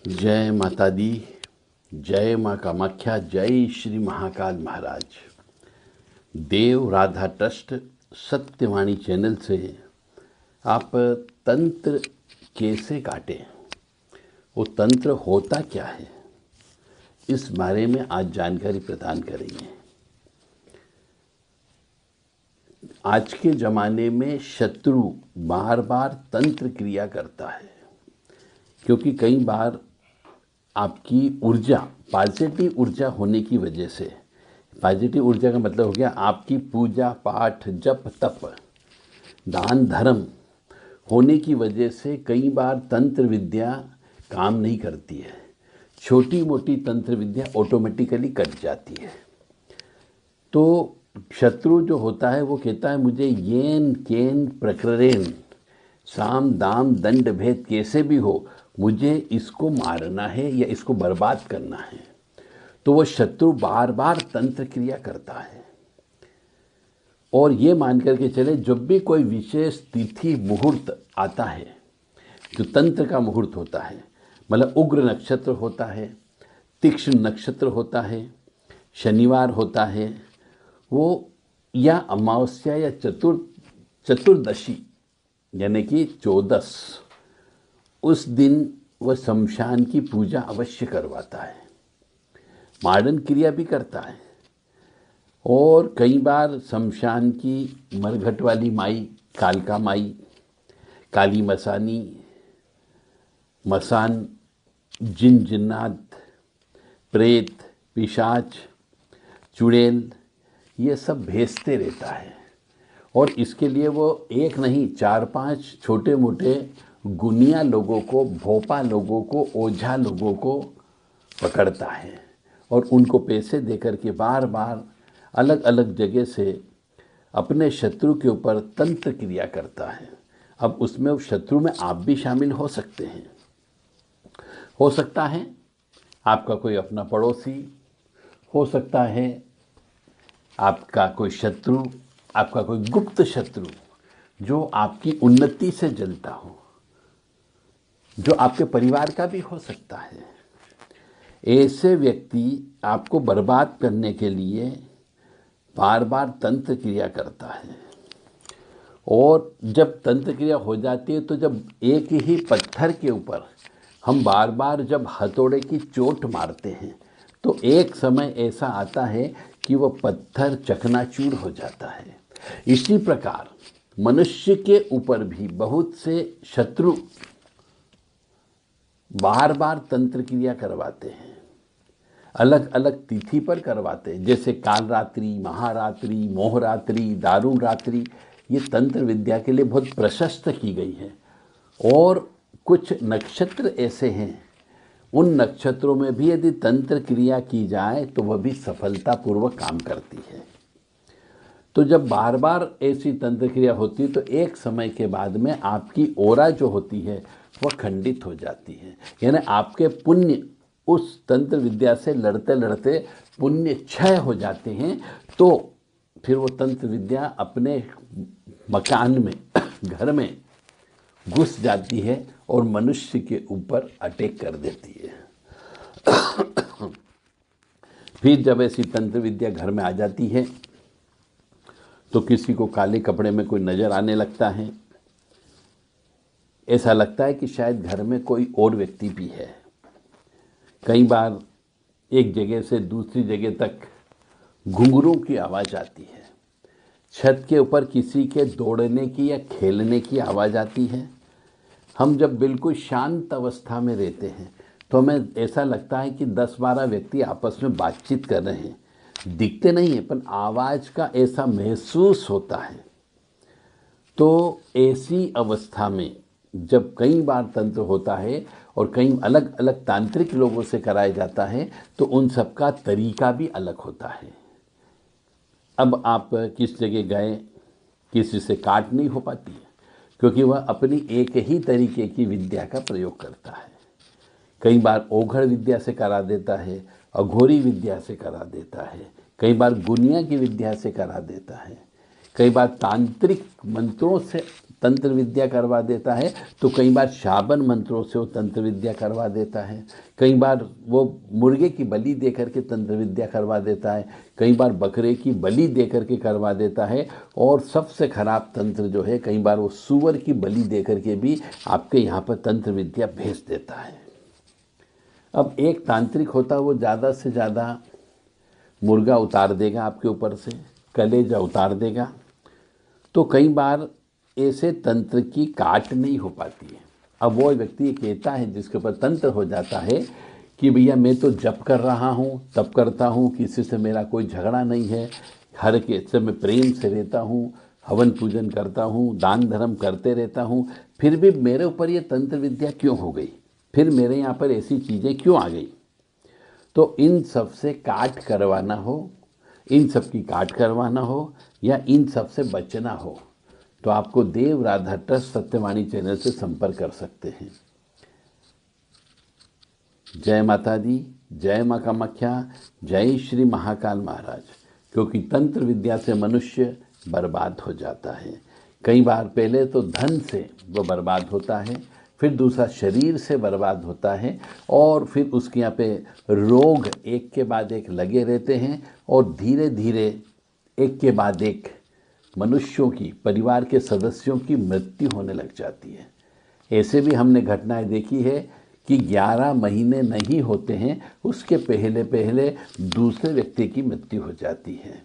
जय माता दी। जय माँ कामाख्या। जय श्री महाकाल महाराज। देव राधा ट्रस्ट सत्यवाणी चैनल से आप तंत्र कैसे काटें, वो तंत्र होता क्या है, इस बारे में आज जानकारी प्रदान करेंगे। आज के ज़माने में शत्रु बार बार तंत्र क्रिया करता है, क्योंकि कई बार आपकी ऊर्जा, पॉजिटिव ऊर्जा होने की वजह से, पॉजिटिव ऊर्जा का मतलब हो गया आपकी पूजा पाठ जप तप दान धर्म होने की वजह से कई बार तंत्र विद्या काम नहीं करती है। छोटी मोटी तंत्र विद्या ऑटोमेटिकली कट जाती है। तो शत्रु जो होता है वो कहता है मुझे येन केन प्रकरेण साम दाम दंड भेद कैसे भी हो मुझे इसको मारना है या इसको बर्बाद करना है। तो वो शत्रु बार बार तंत्र क्रिया करता है। और ये मान करके चले जब भी कोई विशेष तिथि मुहूर्त आता है, जो तंत्र का मुहूर्त होता है, मतलब उग्र नक्षत्र होता है, तीक्ष्ण नक्षत्र होता है, शनिवार होता है, वो या अमावस्या या चतुर्दशी यानी कि 14, उस दिन वह शमशान की पूजा अवश्य करवाता है, मार्डन क्रिया भी करता है। और कई बार शमशान की मरघट वाली माई, कालका माई, काली मसानी, मसान, जिन जिन्नात, प्रेत, पिशाच, चुड़ैल, ये सब भेजते रहता है। और इसके लिए वो एक नहीं 4-5 छोटे मोटे गुनिया लोगों को, भोपा लोगों को, ओझा लोगों को पकड़ता है और उनको पैसे देकर के बार बार अलग अलग जगह से अपने शत्रु के ऊपर तंत्र क्रिया करता है। अब उसमें शत्रु में आप भी शामिल हो सकते हैं। हो सकता है आपका कोई अपना पड़ोसी, हो सकता है आपका कोई शत्रु, आपका कोई गुप्त शत्रु जो आपकी उन्नति से जलता हो, जो आपके परिवार का भी हो सकता है। ऐसे व्यक्ति आपको बर्बाद करने के लिए बार बार तंत्र क्रिया करता है। और जब तंत्र क्रिया हो जाती है तो जब एक ही पत्थर के ऊपर हम बार बार जब हथौड़े की चोट मारते हैं तो एक समय ऐसा आता है कि वह पत्थर चकनाचूर हो जाता है। इसी प्रकार मनुष्य के ऊपर भी बहुत से शत्रु बार बार तंत्र क्रिया करवाते हैं, अलग अलग तिथि पर करवाते हैं। जैसे कालरात्रि, महारात्रि, मोहरात्रि, दारुण रात्रि, ये तंत्र विद्या के लिए बहुत प्रशस्त की गई है। और कुछ नक्षत्र ऐसे हैं, उन नक्षत्रों में भी यदि तंत्र क्रिया की जाए तो वह भी सफलतापूर्वक काम करती है। तो जब बार बार ऐसी तंत्र क्रिया होती है तो एक समय के बाद में आपकी ओरा जो होती है वह खंडित हो जाती है। यानी आपके पुण्य उस तंत्र विद्या से लड़ते लड़ते पुण्य क्षय हो जाते हैं। तो फिर वो तंत्र विद्या अपने मकान में घर में घुस जाती है और मनुष्य के ऊपर अटैक कर देती है। फिर जब ऐसी तंत्र विद्या घर में आ जाती है तो किसी को काले कपड़े में कोई नज़र आने लगता है। ऐसा लगता है कि शायद घर में कोई और व्यक्ति भी है। कई बार एक जगह से दूसरी जगह तक घुंघरू की आवाज़ आती है। छत के ऊपर किसी के दौड़ने की या खेलने की आवाज़ आती है। हम जब बिल्कुल शांत अवस्था में रहते हैं तो हमें ऐसा लगता है कि 10-12 व्यक्ति आपस में बातचीत कर रहे हैं, दिखते नहीं है पर आवाज़ का ऐसा महसूस होता है। तो ऐसी अवस्था में जब कई बार तंत्र होता है और कई अलग अलग तांत्रिक लोगों से कराया जाता है तो उन सब का तरीका भी अलग होता है। अब आप किस जगह गए, किसी से काट नहीं हो पाती है, क्योंकि वह अपनी एक ही तरीके की विद्या का प्रयोग करता है। कई बार ओघड़ विद्या से करा देता है, अघोरी विद्या से करा देता है, कई बार गुनिया की विद्या से करा देता है, कई बार तांत्रिक मंत्रों से तंत्र विद्या करवा देता है, तो कई बार शाबन मंत्रों से वो तंत्र विद्या करवा देता है, कई बार वो मुर्गे की बलि दे करके तंत्र विद्या करवा देता है, कई बार बकरे की बलि दे करके करवा देता है, और सबसे खराब तंत्र जो है कई बार वो सूअर की बलि दे करके भी आपके यहाँ पर तंत्र विद्या भेज देता है। अब एक तांत्रिक होता है वो ज़्यादा से ज़्यादा मुर्गा उतार देगा आपके ऊपर से, कलेजा उतार देगा, तो कई बार ऐसे तंत्र की काट नहीं हो पाती है। अब वो व्यक्ति कहता है जिसके ऊपर तंत्र हो जाता है कि भैया मैं तो जप कर रहा हूँ, तप करता हूँ, किसी से मेरा कोई झगड़ा नहीं है, हर के से मैं प्रेम से रहता हूँ, हवन पूजन करता हूँ, दान धर्म करते रहता हूँ, फिर भी मेरे ऊपर ये तंत्र विद्या क्यों हो गई, फिर मेरे यहाँ पर ऐसी चीज़ें क्यों आ गई। तो इन सब से काट करवाना हो, इन सब की काट करवाना हो या इन सब से बचना हो, तो आपको देव राधा ट्रस्ट सत्यवाणी चैनल से संपर्क कर सकते हैं। जय माता दी, जय माँ कामाख्या, जय श्री महाकाल महाराज। क्योंकि तंत्र विद्या से मनुष्य बर्बाद हो जाता है। कई बार पहले तो धन से वो बर्बाद होता है, फिर दूसरा शरीर से बर्बाद होता है, और फिर उसके यहाँ पे रोग एक के बाद एक लगे रहते हैं, और धीरे धीरे एक के बाद एक मनुष्यों की, परिवार के सदस्यों की मृत्यु होने लग जाती है। ऐसे भी हमने घटनाएं देखी है कि 11 महीने नहीं होते हैं उसके पहले पहले दूसरे व्यक्ति की मृत्यु हो जाती है,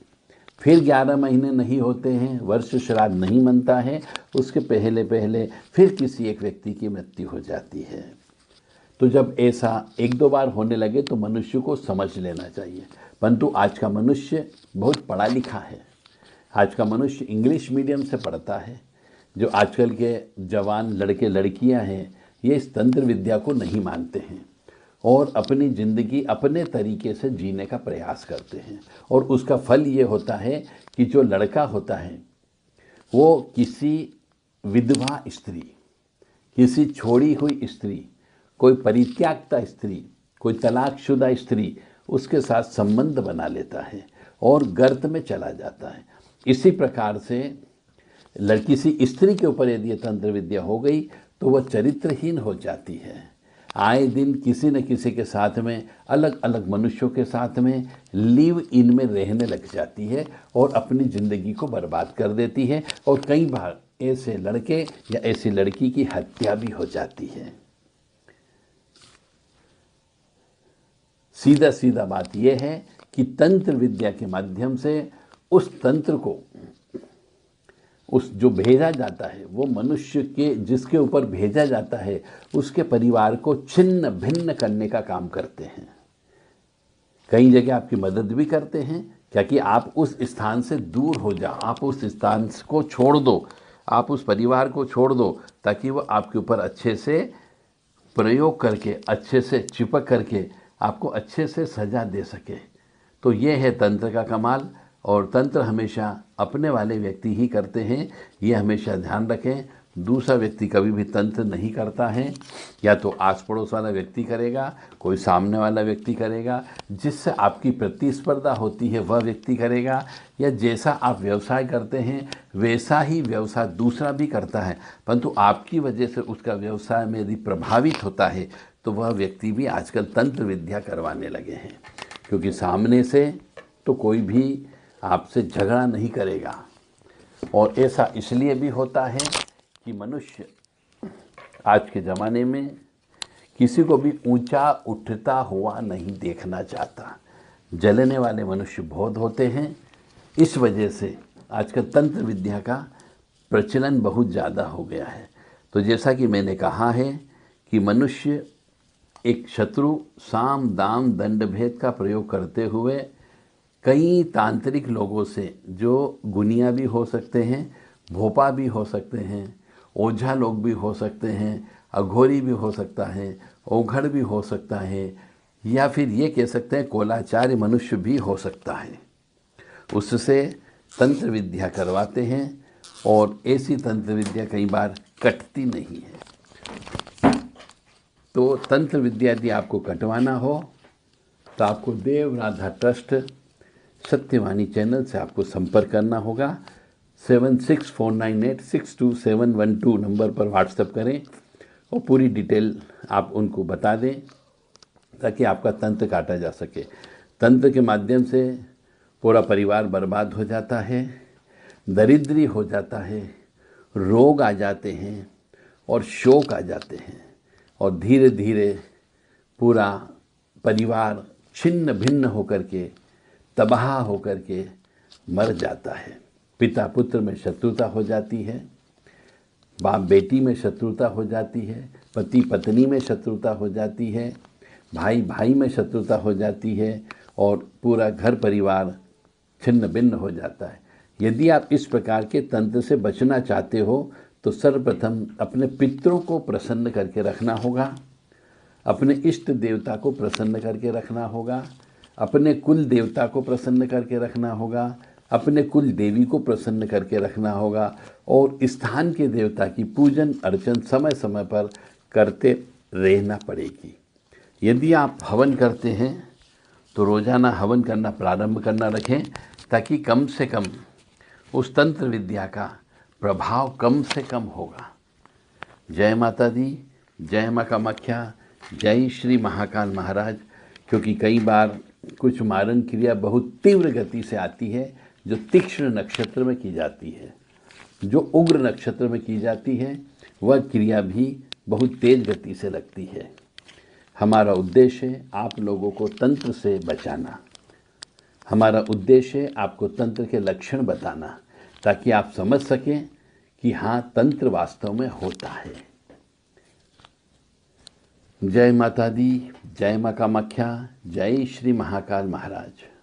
फिर 11 महीने नहीं होते हैं, वर्ष श्राद्ध नहीं मनता है, उसके पहले पहले फिर किसी एक व्यक्ति की मृत्यु हो जाती है। तो जब ऐसा एक दो बार होने लगे तो मनुष्य को समझ लेना चाहिए। परंतु आज का मनुष्य बहुत पढ़ा लिखा है, आज का मनुष्य इंग्लिश मीडियम से पढ़ता है। जो आजकल के जवान लड़के लड़कियां हैं ये इस तंत्र विद्या को नहीं मानते हैं और अपनी ज़िंदगी अपने तरीके से जीने का प्रयास करते हैं, और उसका फल ये होता है कि जो लड़का होता है वो किसी विधवा स्त्री, किसी छोड़ी हुई स्त्री, कोई परित्यागता स्त्री, कोई तलाकशुदा स्त्री, उसके साथ संबंध बना लेता है और गर्त में चला जाता है। इसी प्रकार से किसी स्त्री के ऊपर यदि ये तंत्र विद्या हो गई तो वह चरित्रहीन हो जाती है। आए दिन किसी न किसी के साथ में, अलग अलग मनुष्यों के साथ में लिव इन में रहने लग जाती है और अपनी ज़िंदगी को बर्बाद कर देती है, और कई बार ऐसे लड़के या ऐसी लड़की की हत्या भी हो जाती है। सीधा सीधा बात यह है कि तंत्र विद्या के माध्यम से उस तंत्र को, उस जो भेजा जाता है वो मनुष्य के जिसके ऊपर भेजा जाता है उसके परिवार को छिन्न भिन्न करने का काम करते हैं। कई जगह आपकी मदद भी करते हैं, क्या कि आप उस स्थान से दूर हो जाओ, आप उस स्थान को छोड़ दो, आप उस परिवार को छोड़ दो, ताकि वो आपके ऊपर अच्छे से प्रयोग करके, अच्छे से चिपक करके आपको अच्छे से सजा दे सके। तो ये है तंत्र का कमाल, और तंत्र हमेशा अपने वाले व्यक्ति ही करते हैं, ये हमेशा ध्यान रखें। दूसरा व्यक्ति कभी भी तंत्र नहीं करता है, या तो आस पड़ोस वाला व्यक्ति करेगा, कोई सामने वाला व्यक्ति करेगा, जिससे आपकी प्रतिस्पर्धा होती है वह व्यक्ति करेगा, या जैसा आप व्यवसाय करते हैं वैसा ही व्यवसाय दूसरा भी करता है, परंतु आपकी वजह से उसका व्यवसाय में यदि प्रभावित होता है तो वह व्यक्ति भी आजकल तंत्र विद्या करवाने लगे हैं। क्योंकि सामने से तो कोई भी आपसे झगड़ा नहीं करेगा, और ऐसा इसलिए भी होता है कि मनुष्य आज के ज़माने में किसी को भी ऊंचा उठता हुआ नहीं देखना चाहता। जलने वाले मनुष्य बहुत होते हैं, इस वजह से आजकल तंत्र विद्या का प्रचलन बहुत ज़्यादा हो गया है। तो जैसा कि मैंने कहा है कि मनुष्य एक शत्रु साम दाम दंड भेद का प्रयोग करते हुए कई तांत्रिक लोगों से, जो गुनिया भी हो सकते हैं, भोपा भी हो सकते हैं, ओझा लोग भी हो सकते हैं, अघोरी भी हो सकता है, ओघड़ भी हो सकता है, या फिर ये कह सकते हैं कोलाचार्य मनुष्य भी हो सकता है, उससे तंत्र विद्या करवाते हैं, और ऐसी तंत्र विद्या कई बार कटती नहीं है। तो तंत्र विद्या यदि आपको कटवाना हो तो आपको देव राधा ट्रस्ट सत्यवाणी चैनल से आपको संपर्क करना होगा। 7649862712 नंबर पर व्हाट्सएप करें और पूरी डिटेल आप उनको बता दें ताकि आपका तंत्र काटा जा सके। तंत्र के माध्यम से पूरा परिवार बर्बाद हो जाता है, दरिद्री हो जाता है, रोग आ जाते हैं और शोक आ जाते हैं और धीरे धीरे पूरा परिवार छिन्न भिन्न होकर के, तबाह होकर के मर जाता है। पिता पुत्र में शत्रुता हो जाती है, बाप बेटी में शत्रुता हो जाती है, पति पत्नी में शत्रुता हो जाती है, भाई भाई में शत्रुता हो जाती है और पूरा घर परिवार छिन्न भिन्न हो जाता है। यदि आप इस प्रकार के तंत्र से बचना चाहते हो तो सर्वप्रथम अपने पितरों को प्रसन्न करके रखना होगा, अपने इष्ट देवता को प्रसन्न करके रखना होगा, अपने कुल देवता को प्रसन्न करके रखना होगा, अपने कुल देवी को प्रसन्न करके रखना होगा और स्थान के देवता की पूजन अर्चन समय समय पर करते रहना पड़ेगी। यदि आप हवन करते हैं तो रोज़ाना हवन करना प्रारंभ करना रखें ताकि कम से कम उस तंत्र विद्या का प्रभाव कम से कम होगा। जय माता दी, जय माँ कामाख्या, जय श्री महाकाल महाराज। क्योंकि कई बार कुछ मारण क्रिया बहुत तीव्र गति से आती है जो तीक्ष्ण नक्षत्र में की जाती है, जो उग्र नक्षत्र में की जाती है वह क्रिया भी बहुत तेज गति से लगती है। हमारा उद्देश्य है आप लोगों को तंत्र से बचाना, हमारा उद्देश्य है आपको तंत्र के लक्षण बताना ताकि आप समझ सकें कि हाँ तंत्र वास्तव में होता है। जय माता दी, जय माँ कामाख्या, जय श्री महाकाल महाराज।